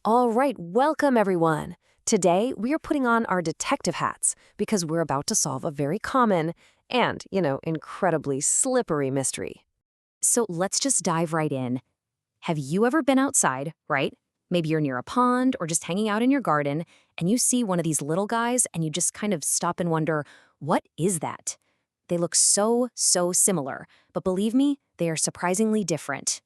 All right, welcome everyone. Today, we are putting on our detective hats because we're about to solve a very common and, incredibly slippery mystery. So let's just dive right in. Have you ever been outside, right? Maybe you're near a pond or just hanging out in your garden, and you see one of these little guys and you just kind of stop and wonder, what is that? They look so similar, but believe me, they are surprisingly different.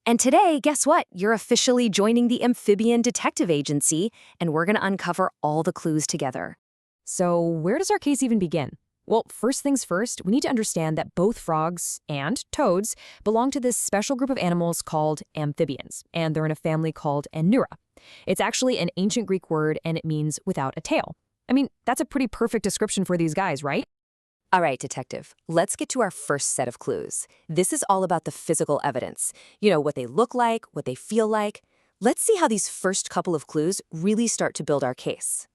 And today, guess what? You're officially joining the Amphibian Detective Agency, and we're going to uncover all the clues together. So where does our case even begin? Well, first things first, we need to understand that both frogs and toads belong to this special group of animals called amphibians, and they're in a family called Anura. It's actually an ancient Greek word, and it means without a tail. I mean, that's a pretty perfect description for these guys, right? All right, detective, let's get to our first set of clues. This is all about the physical evidence. What they look like, what they feel like. Let's see how these first couple of clues really start to build our case.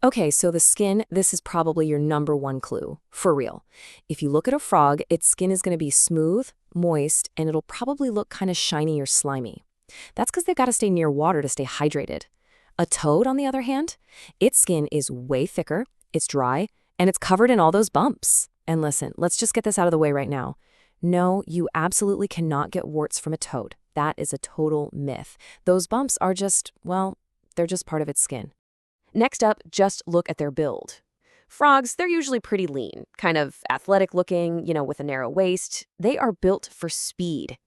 Okay, so the skin, this is probably your number one clue, for real. If you look at a frog, its skin is going to be smooth, moist, and it'll probably look kind of shiny or slimy. That's because they've got to stay near water to stay hydrated. A toad, on the other hand, its skin is way thicker, it's dry, and it's covered in all those bumps. And listen, let's just get this out of the way right now. No, you absolutely cannot get warts from a toad. That is a total myth. Those bumps are just, well, they're just part of its skin. Next up, just look at their build. Frogs, they're usually pretty lean, kind of athletic looking, with a narrow waist. They are built for speed.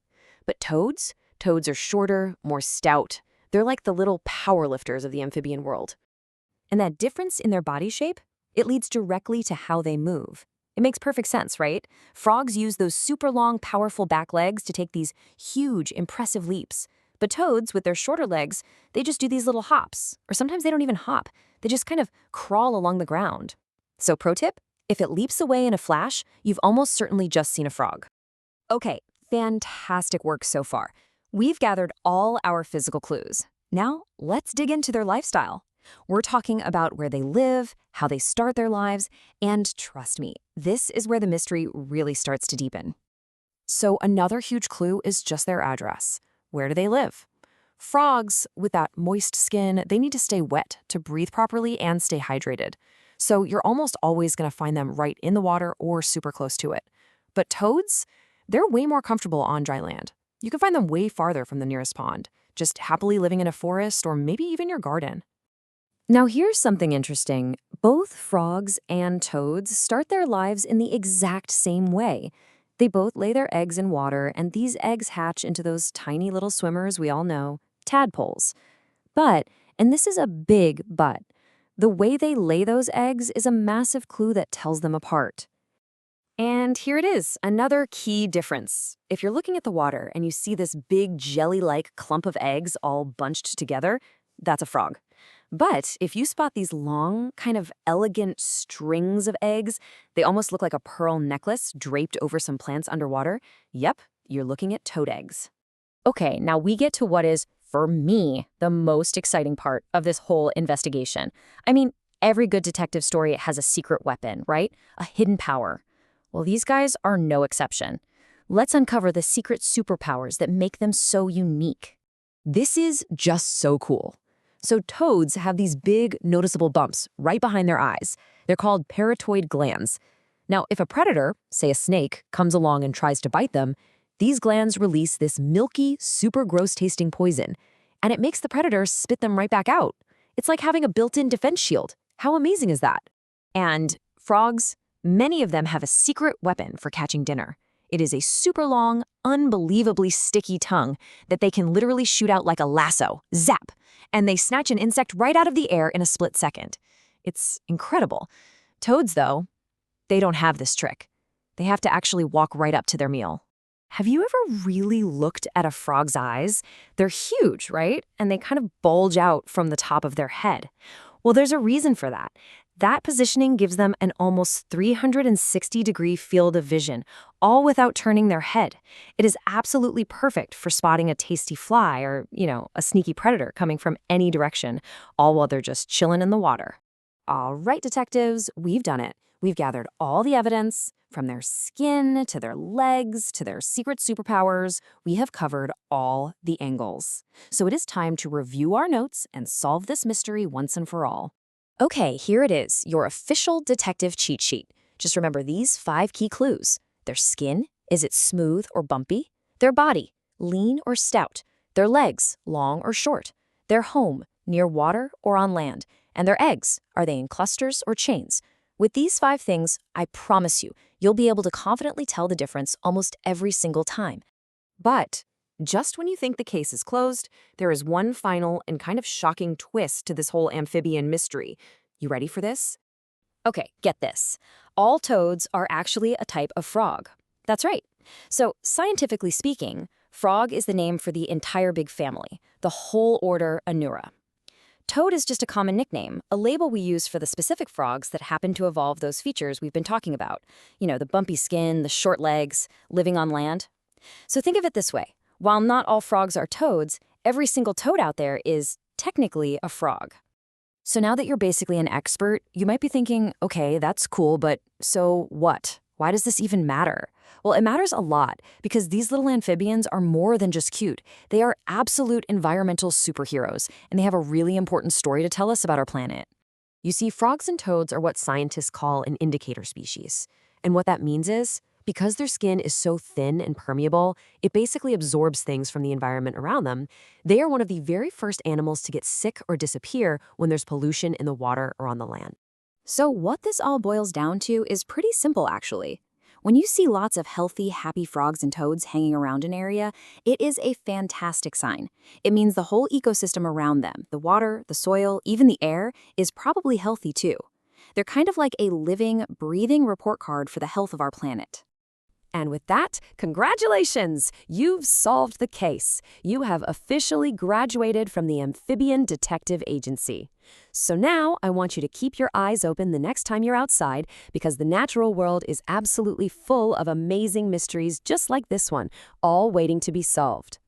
But toads are shorter, more stout. They're like the little power lifters of the amphibian world. And that difference in their body shape, it leads directly to how they move. It makes perfect sense, right? Frogs use those super long, powerful back legs to take these huge, impressive leaps. But toads, with their shorter legs, they just do these little hops. Or sometimes they don't even hop. They just kind of crawl along the ground. So pro tip, if it leaps away in a flash, you've almost certainly just seen a frog. Okay, fantastic work so far. We've gathered all our physical clues. Now, let's dig into their lifestyle. We're talking about where they live, how they start their lives, and trust me, this is where the mystery really starts to deepen. So another huge clue is just their address. Where do they live? Frogs, with that moist skin, they need to stay wet to breathe properly and stay hydrated. So you're almost always going to find them right in the water or super close to it. But toads, they're way more comfortable on dry land. You can find them way farther from the nearest pond, just happily living in a forest or maybe even your garden. Now here's something interesting. Both frogs and toads start their lives in the exact same way. They both lay their eggs in water, and these eggs hatch into those tiny little swimmers we all know, tadpoles. But, and this is a big but, the way they lay those eggs is a massive clue that tells them apart. And here it is, another key difference. If you're looking at the water and you see this big jelly-like clump of eggs all bunched together, that's a frog. But if you spot these long, kind of elegant strings of eggs, they almost look like a pearl necklace draped over some plants underwater. Yep, you're looking at toad eggs. Okay, now we get to what is, for me, the most exciting part of this whole investigation. I mean, every good detective story has a secret weapon, right? A hidden power. Well, these guys are no exception. Let's uncover the secret superpowers that make them so unique. This is just so cool. So toads have these big, noticeable bumps right behind their eyes. They're called parotoid glands. Now, if a predator, say a snake, comes along and tries to bite them, these glands release this milky, super gross-tasting poison, and it makes the predator spit them right back out. It's like having a built-in defense shield. How amazing is that? And frogs, many of them have a secret weapon for catching dinner. It is a super long, unbelievably sticky tongue that they can literally shoot out like a lasso. Zap! And they snatch an insect right out of the air in a split second. It's incredible. Toads, though, they don't have this trick. They have to actually walk right up to their meal. Have you ever really looked at a frog's eyes? They're huge, right? And they kind of bulge out from the top of their head. Well, there's a reason for that. That positioning gives them an almost 360-degree field of vision, all without turning their head. It is absolutely perfect for spotting a tasty fly or, a sneaky predator coming from any direction, all while they're just chilling in the water. All right, detectives, we've done it. We've gathered all the evidence. From their skin to their legs to their secret superpowers, we have covered all the angles. So it is time to review our notes and solve this mystery once and for all. Okay, here it is, your official detective cheat sheet. Just remember these 5 key clues. Their skin, is it smooth or bumpy? Their body, lean or stout? Their legs, long or short? Their home, near water or on land? And their eggs, are they in clusters or chains? With these 5 things, I promise you, you'll be able to confidently tell the difference almost every single time. But just when you think the case is closed, there is one final and kind of shocking twist to this whole amphibian mystery. You ready for this? Okay, get this. All toads are actually a type of frog. That's right. So, scientifically speaking, frog is the name for the entire big family, the whole order Anura. Toad is just a common nickname, a label we use for the specific frogs that happen to evolve those features we've been talking about. You know, the bumpy skin, the short legs, living on land. So think of it this way. While not all frogs are toads, every single toad out there is technically a frog. So now that you're basically an expert, you might be thinking, okay, that's cool, but so what? Why does this even matter? Well, it matters a lot because these little amphibians are more than just cute. They are absolute environmental superheroes, and they have a really important story to tell us about our planet. You see, frogs and toads are what scientists call an indicator species. And what that means is, because their skin is so thin and permeable, it basically absorbs things from the environment around them. They are one of the very first animals to get sick or disappear when there's pollution in the water or on the land. So what this all boils down to is pretty simple, actually. When you see lots of healthy, happy frogs and toads hanging around an area, it is a fantastic sign. It means the whole ecosystem around them, the water, the soil, even the air, is probably healthy too. They're kind of like a living, breathing report card for the health of our planet. And with that, congratulations! You've solved the case. You have officially graduated from the Amphibian Detective Agency. So now I want you to keep your eyes open the next time you're outside because the natural world is absolutely full of amazing mysteries just like this one, all waiting to be solved.